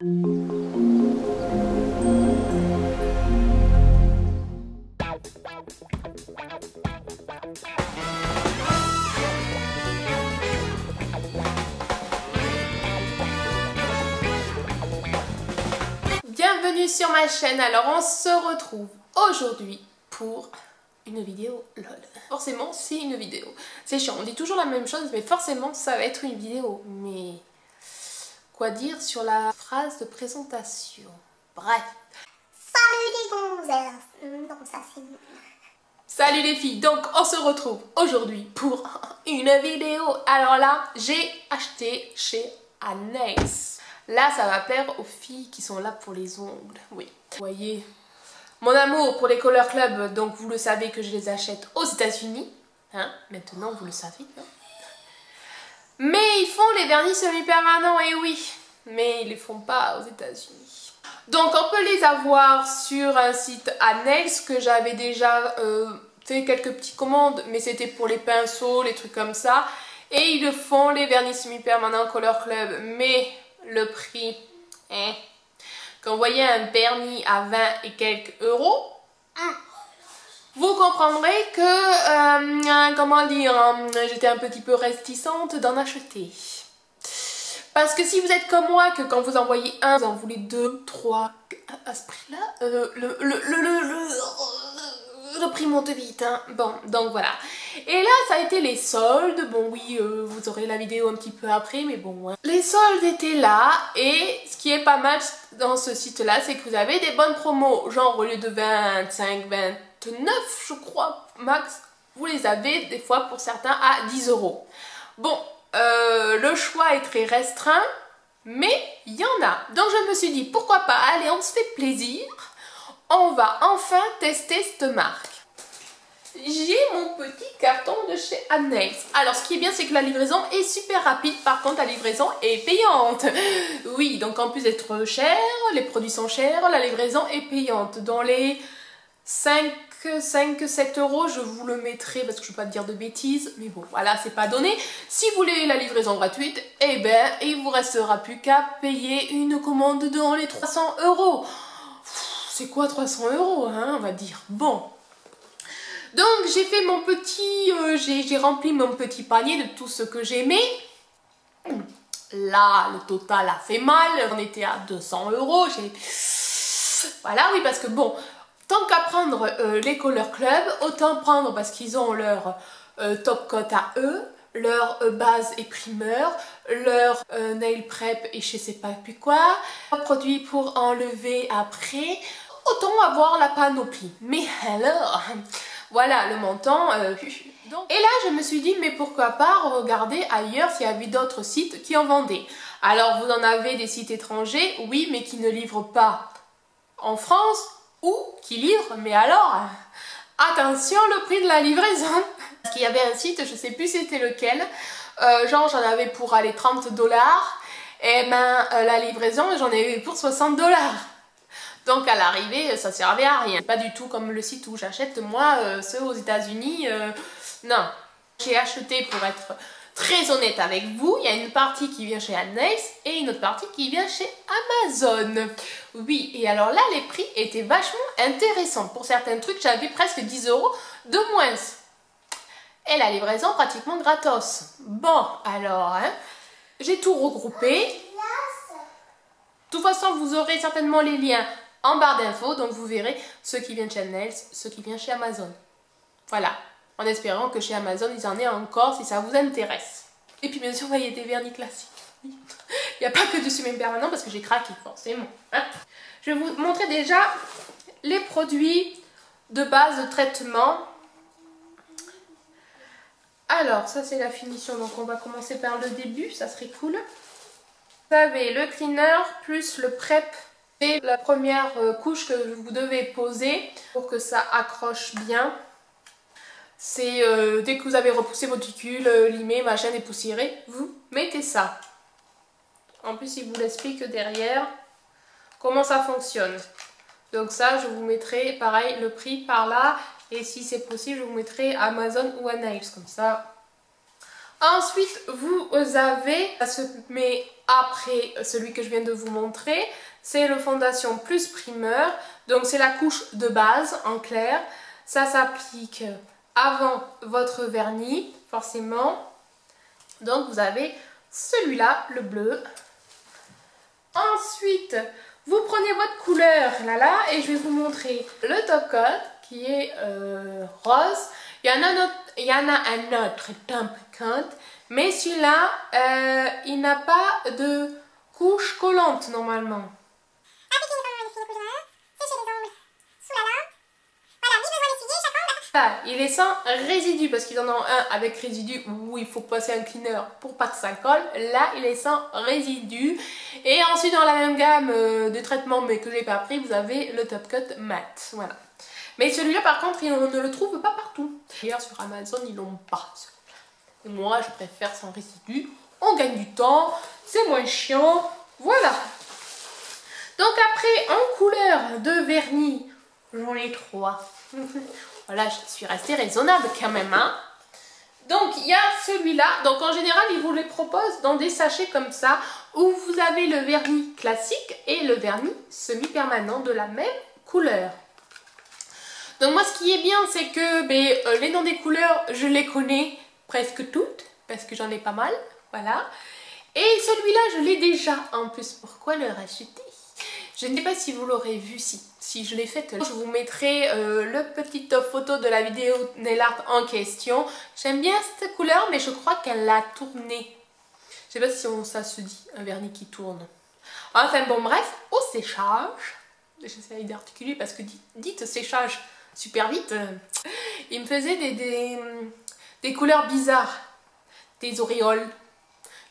Bienvenue sur ma chaîne. Alors on se retrouve aujourd'hui pour une vidéo LOL. Forcément c'est une vidéo. C'est chiant, on dit toujours la même chose mais forcément ça va être une vidéo. Mais quoi dire sur la phrase de présentation? Bref. Salut les gonzesses. Non, ça c'est... Salut les filles, donc on se retrouve aujourd'hui pour une vidéo. Alors là, j'ai acheté chez Anaïs. Là, ça va plaire aux filles qui sont là pour les ongles. Oui, vous voyez, mon amour pour les Color Club, donc vous le savez que je les achète aux États-Unis. Hein, maintenant, vous le savez. Hein. Mais ils font les vernis semi-permanents, et oui, mais ils les font pas aux États-Unis. Donc on peut les avoir sur un site Anaïs que j'avais déjà fait quelques petites commandes, mais c'était pour les pinceaux, les trucs comme ça. Et ils le font, les vernis semi-permanents Color Club, mais le prix, quand vous voyez un vernis à 20 et quelques euros, vous comprendrez que, comment dire, j'étais un petit peu réticente d'en acheter. Parce que si vous êtes comme moi, que quand vous en voyez un, vous en voulez deux, trois, à ce prix-là, le prix monte vite, hein. Bon, donc voilà. Et là, ça a été les soldes. Bon, oui, vous aurez la vidéo un petit peu après, mais bon. Hein. Les soldes étaient là, et ce qui est pas mal dans ce site-là, c'est que vous avez des bonnes promos. Genre, au lieu de 25, 29, je crois, max, vous les avez des fois pour certains à 10 euros. Bon, le choix est très restreint, mais il y en a. Donc je me suis dit, pourquoi pas, allez, on se fait plaisir. On va enfin tester cette marque. J'ai mon petit carton de chez Anaïs. Alors ce qui est bien, c'est que la livraison est super rapide. Par contre, la livraison est payante. Oui, donc en plus d'être cher, les produits sont chers, la livraison est payante. Dans les 5-7 euros, je vous le mettrai parce que je ne veux pas dire de bêtises, mais bon, voilà, c'est pas donné. Si vous voulez la livraison gratuite, eh ben, il vous restera plus qu'à payer une commande dans les 300 euros. C'est quoi 300 euros, hein, on va dire. Bon. Donc, j'ai fait mon petit... j'ai rempli mon petit panier de tout ce que j'aimais. Là, le total a fait mal. On était à 200 euros. Voilà, oui, parce que bon... Tant qu'à prendre les Color Club, autant prendre parce qu'ils ont leur top coat à eux, leur base et primeur, leur nail prep et je sais pas plus quoi, produit pour enlever après, autant avoir la panoplie. Mais alors, voilà le montant. Et là je me suis dit mais pourquoi pas regarder ailleurs s'il y avait d'autres sites qui en vendaient. Alors vous en avez des sites étrangers, oui, mais qui ne livrent pas en France, ou qui livre, mais alors, attention le prix de la livraison. Parce qu'il y avait un site, je sais plus c'était lequel, genre j'en avais pour aller 30 $, et ben la livraison j'en ai eu pour 60 $. Donc à l'arrivée ça servait à rien. Pas du tout comme le site où j'achète moi, ceux aux États-Unis, non. J'ai acheté, pour être très honnête avec vous, il y a une partie qui vient chez Anaïs et une autre partie qui vient chez Amazon. Oui, et alors là, les prix étaient vachement intéressants. Pour certains trucs, j'avais presque 10 euros de moins. Et la livraison pratiquement gratos. Bon, alors, hein, j'ai tout regroupé. De toute façon, vous aurez certainement les liens en barre d'infos, donc vous verrez ceux qui viennent chez Anaïs, ceux qui viennent chez Amazon. Voilà. En espérant que chez Amazon, ils en aient encore si ça vous intéresse. Et puis bien sûr, il y a des vernis classiques. Il n'y a pas que du semi-permanent parce que j'ai craqué, forcément. Hein. Je vais vous montrer déjà les produits de base de traitement. Alors, ça c'est la finition, donc on va commencer par le début, ça serait cool. Vous avez le cleaner plus le prep. C'est la première couche que vous devez poser pour que ça accroche bien. C'est dès que vous avez repoussé vos tuticules, limé, machin, dépoussiéré, vous mettez ça. En plus, il vous l'explique derrière comment ça fonctionne. Donc ça, je vous mettrai pareil le prix par là. Et si c'est possible, je vous mettrai Amazon ou Anaïs. Comme ça, Ensuite, vous avez, ça se met après celui que je viens de vous montrer, c'est le Fondation Plus Primeur. Donc c'est la couche de base en clair. Ça s'applique avant votre vernis, forcément. Donc vous avez celui-là, le bleu. Ensuite, vous prenez votre couleur, là, et je vais vous montrer le top coat qui est rose. Il y en a un autre top coat, mais celui-là, il n'a pas de couche collante normalement. Là, il est sans résidu parce qu'ils en ont un avec résidu où il faut passer un cleaner pour pas que ça colle. Là, il est sans résidu. Et ensuite, dans la même gamme de traitements mais que j'ai pas pris, vous avez le Top Coat Matte. Voilà. Mais celui-là, par contre, on ne le trouve pas partout. D'ailleurs, sur Amazon, ils l'ont pas. Et moi, je préfère sans résidu. On gagne du temps, c'est moins chiant. Voilà. Donc après, en couleur de vernis, j'en ai 3. Voilà, je suis restée raisonnable quand même, hein. Donc, il y a celui-là. Donc, en général, ils vous les proposent dans des sachets comme ça, où vous avez le vernis classique et le vernis semi-permanent de la même couleur. Donc, moi, ce qui est bien, c'est que les noms des couleurs, je les connais presque toutes, parce que j'en ai pas mal, voilà. Et celui-là, je l'ai déjà, en plus. Pourquoi le racheter? Je ne sais pas si vous l'aurez vu, si je l'ai faite. Je vous mettrai le petite photo de la vidéo nail art en question. J'aime bien cette couleur, mais je crois qu'elle l'a tournée. Je ne sais pas si ça se dit, un vernis qui tourne. Enfin bon, bref, au séchage. J'essaie d'articuler parce que dites séchage super vite. Il me faisait des couleurs bizarres. Des auréoles.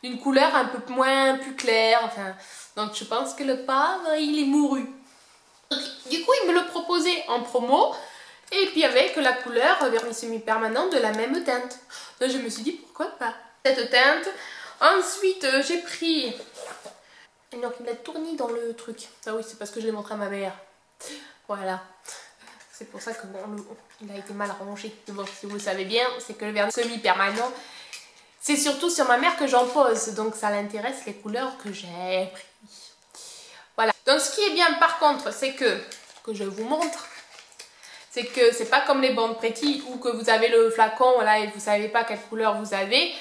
D'une couleur un peu plus claire, enfin... Donc je pense que le pauvre, il est mouru. Donc, du coup, il me le proposait en promo. Et puis avec la couleur vernis semi-permanent de la même teinte. Donc je me suis dit, pourquoi pas cette teinte. Ensuite, j'ai pris... Donc il a tourné dans le truc. Ah oui, c'est parce que je l'ai montré à ma mère. Voilà. C'est pour ça que bon, il a été mal rangé. Mais bon, si vous le savez bien, c'est que le vernis semi-permanent... C'est surtout sur ma mère que j'en pose, donc ça l'intéresse les couleurs que j'ai pris. Voilà. Donc ce qui est bien par contre, c'est que je vous montre, c'est que c'est pas comme les Born Pretty où que vous avez le flacon voilà, et vous savez pas quelle couleur vous avez.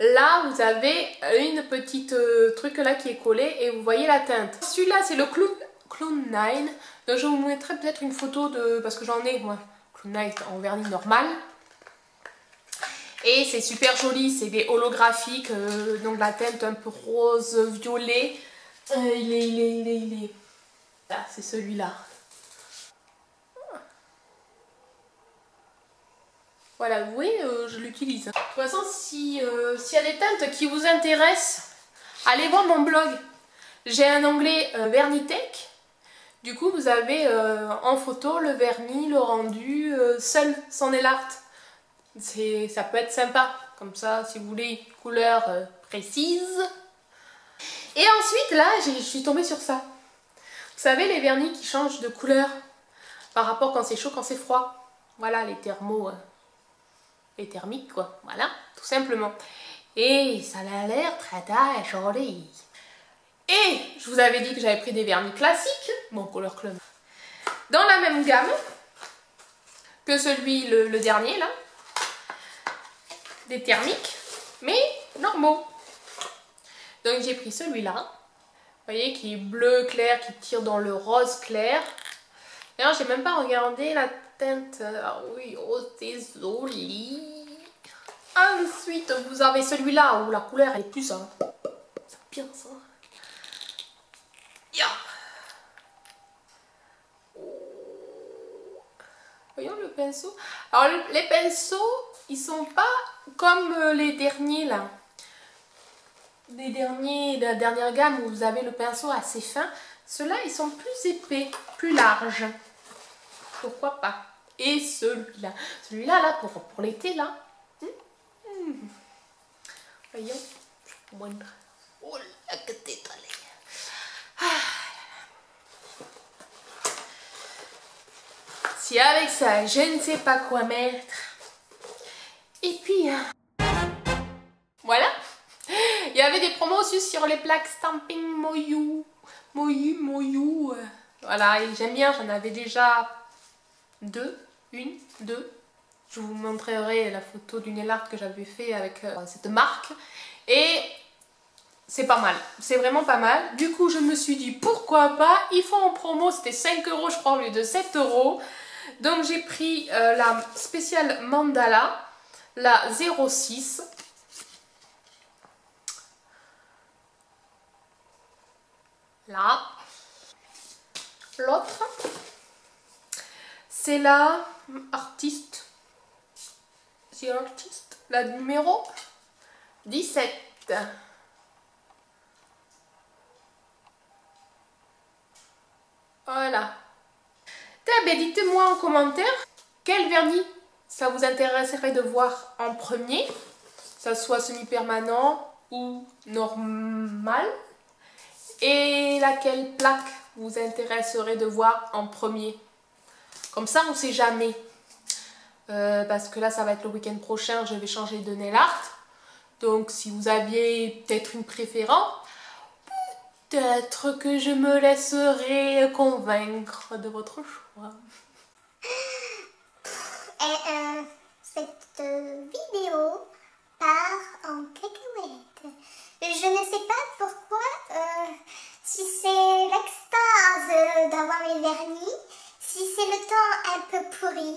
Là, vous avez une petite truc là qui est collé et vous voyez la teinte. Celui-là, c'est le Clone 9. Donc je vous mettrai peut-être une photo de... parce que j'en ai, moi. Clone 9 en vernis normal. Et c'est super joli, c'est des holographiques, donc la teinte un peu rose, violet. Il est... Là, c'est celui-là. Voilà, vous voyez, je l'utilise. De toute façon, s'il y a des teintes qui vous intéressent, allez voir mon blog. J'ai un onglet Vernitech. Du coup, vous avez en photo le vernis, le rendu, seul, sans nail art. Ça peut être sympa, comme ça, si vous voulez une couleur précise. Et ensuite, là, je suis tombée sur ça. Vous savez, les vernis qui changent de couleur par rapport quand c'est chaud, quand c'est froid. Voilà, les thermiques, quoi. Voilà, tout simplement. Et ça a l'air très joli. Et je vous avais dit que j'avais pris des vernis classiques, mon Color Club, dans la même gamme que celui, le dernier, là. Des thermiques, mais normaux. Donc j'ai pris celui-là, vous voyez, qui est bleu clair, qui tire dans le rose clair. D'ailleurs, j'ai même pas regardé la teinte. Ah oui, oh c'est joli. Ensuite, vous avez celui-là où la couleur est plus... Hein. C'est bien ça. Yeah. Voyons le pinceau. Alors les pinceaux, ils sont pas comme les derniers là. Les derniers, la dernière gamme où vous avez le pinceau assez fin. Ceux-là, ils sont plus épais, plus larges. Pourquoi pas. Et celui-là. Celui-là, là, pour l'été, là. Voyons. Je vous montre. Oh là, que t'es allé. Si avec ça, je ne sais pas quoi mettre. Et puis... promos aussi sur les plaques Stampin' Moyu. Moyu. Voilà, et j'aime bien, j'en avais déjà deux. Je vous montrerai la photo du nail art que j'avais fait avec cette marque. Et c'est pas mal, c'est vraiment pas mal. Du coup, je me suis dit pourquoi pas. Ils font en promo, c'était 5 € je crois au lieu de 7 €. Donc j'ai pris la spéciale Mandala, la 06. Là. L'autre, c'est la Artiste. The Artist, la numéro 17. Voilà. Eh bien, dites-moi en commentaire quel vernis ça vous intéresserait de voir en premier, que ça soit semi-permanent ou normal, et laquelle plaque vous intéresserait de voir en premier. Comme ça, on ne sait jamais. Parce que là, ça va être le week-end prochain, je vais changer de nail art. Donc, si vous aviez peut-être une préférence, peut-être que je me laisserai convaincre de votre choix. Et cette vidéo part en cacahuète. Je ne sais pas pourquoi, si c'est l'extase d'avoir mes vernis, si c'est le temps un peu pourri,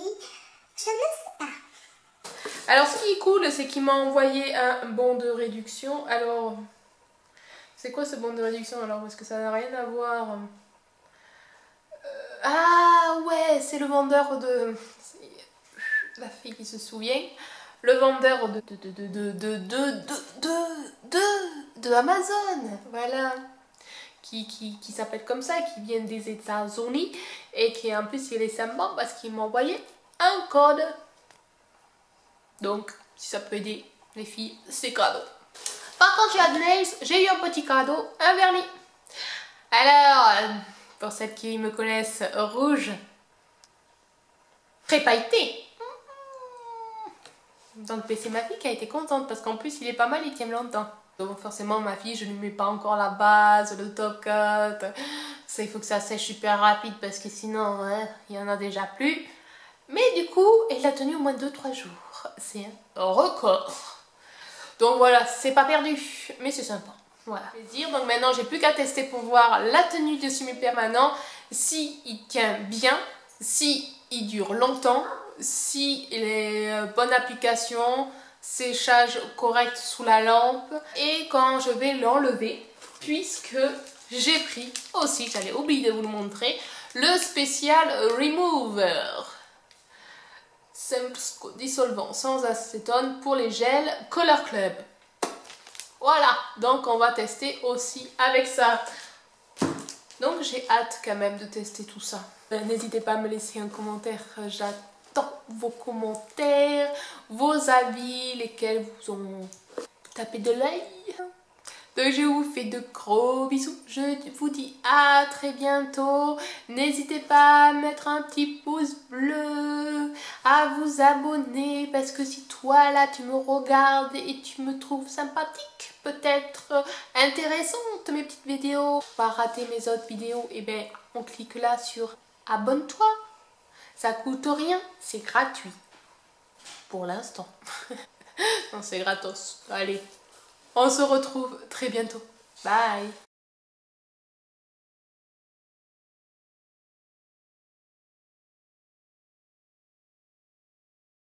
je ne sais pas. Alors ce qui est cool, c'est qu'il m'a envoyé un bon de réduction. Alors, c'est quoi ce bon de réduction alors? Parce que ça n'a rien à voir. Ah ouais, c'est le vendeur de... La fille qui se souvient. Le vendeur de Amazon. Voilà. Qui s'appelle comme ça, qui vient des États-Unis. Et qui en plus il est sympa parce qu'il m'a envoyé un code. Donc, si ça peut aider les filles, c'est cadeau. Par contre, chez Adnails, j'ai eu un petit cadeau, un vernis. Alors, pour celles qui me connaissent, rouge, très pailleté. Donc, c'est ma fille qui a été contente parce qu'en plus, il est pas mal, il tient longtemps. Donc, forcément, ma fille, je ne lui mets pas encore la base, le top coat. Ça, il faut que ça sèche super rapide parce que sinon, hein, il y en a déjà plus. Mais du coup, elle l'a tenu au moins 2-3 jours. C'est un record. Donc voilà, c'est pas perdu, mais c'est sympa. Voilà. Plaisir. Donc maintenant, j'ai plus qu'à tester pour voir la tenue de semi-permanent. Si il tient bien, si il dure longtemps, si il est bonne application, séchage correct sous la lampe. Et quand je vais l'enlever, puisque j'ai pris aussi, j'allais oublier de vous le montrer, le spécial Remover. Simple dissolvant sans acétone pour les gels Color Club. Voilà, donc on va tester aussi avec ça. Donc j'ai hâte quand même de tester tout ça. N'hésitez pas à me laisser un commentaire, j'attends vos commentaires, vos avis, lesquels vous ont tapé de l'œil. Donc je vous fais de gros bisous, je vous dis à très bientôt. N'hésitez pas à mettre un petit pouce bleu, à vous abonner, parce que si toi là tu me regardes et tu me trouves sympathique, peut-être intéressante mes petites vidéos, pas rater mes autres vidéos, et bien on clique là sur abonne-toi. Ça coûte rien, c'est gratuit. Pour l'instant. Non, c'est gratos. Allez. On se retrouve très bientôt. Bye!